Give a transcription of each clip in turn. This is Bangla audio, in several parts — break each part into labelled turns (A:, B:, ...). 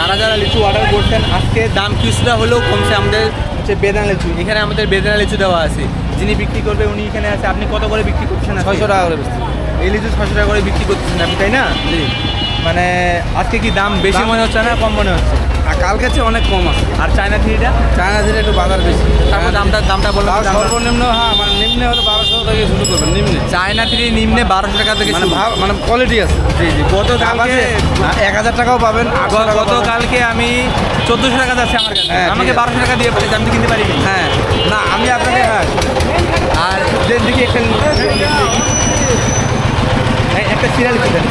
A: যারা যারা লিচু অর্ডার করছেন আজকে দাম কিছুটা হলেও কমছে আমাদের হচ্ছে বেদানা লিচু। এখানে আমাদের বেদানা লিচু দেওয়া আছে, যিনি বিক্রি করবে উনি এখানে আছে। আপনি কত করে বিক্রি করছেন?
B: 600 টাকা করে বেচছি।
A: এই লিচু 600 টাকা করে বিক্রি করতেছেন আপনি, তাই না?
B: জি।
A: মানে আজকে কি দাম বেশি মনে হচ্ছে না কম মনে হচ্ছে?
B: আর কালকে চেয়ে অনেক কম আছে।
A: আর চায়না থ্রিটা?
B: চায়না থেকে একটু বাজার বেশি।
A: তারপর দামটা বললাম
B: সর্বনিম্ন, হ্যাঁ মানে নিম্নে হলো 1200 থেকে শুরু করবেন। নিম্নে
A: চায়না থ্রি নিম্নে 1200 টাকা থেকে
B: মানে মানে কোয়ালিটি আছে।
A: জি জি। গতকালকে
B: 1000 টাকাও পাবেন।
A: গতকালকে আমি 1400 টাকা যাচ্ছে আমার কাছে, আমাকে 1200 টাকা দিয়ে পাঠিয়েছে, আমি তো কিনতে পারিনি।
B: হ্যাঁ না আমি আপনাকে
A: আর দেখি একটা সিরিয়াল লিখে দেন।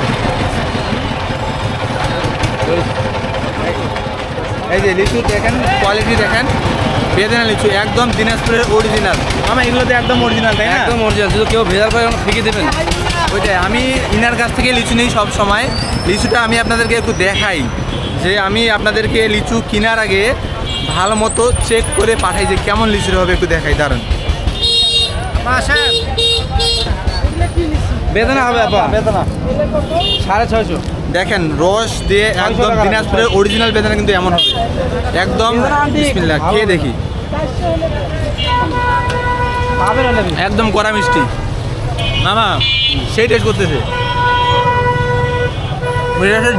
A: এই যে লিচু দেখেন, কোয়ালিটি দেখেন, বেদানা লিচু একদম দিনাজপুরের অরিজিনাল। আমার এগুলোতে একদম অরিজিনাল, তাই না?
B: একদম অরিজিনাল। যদি কেউ ভেজাল করে ফিকে দেবেন।
A: ওইটাই, আমি ইনার কাছ থেকে লিচু নেই সব সময়। লিচুটা আমি আপনাদেরকে একটু দেখাই যে আমি আপনাদেরকে লিচু কেনার আগে ভালো মতো চেক করে পাঠাই যে কেমন লিচুটা হবে, একটু দেখাই। দাঁড়ান,
B: বেদানা হবে আপা, বেদানা 650।
A: দেখেন রস দিয়ে একদম দিনাজপুরের অরিজিনাল বেদানা কিন্তু এমন হবে একদম। বিসমিল্লাহ, খেয়ে দেখি। একদম কড়া মিষ্টি মামা, সেই টেস্ট করতেছে।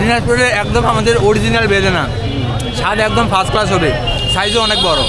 A: দিনাজপুরের একদম আমাদের অরিজিনাল বেদানা, স্বাদ একদম ফার্স্ট ক্লাস হবে, সাইজও অনেক বড়।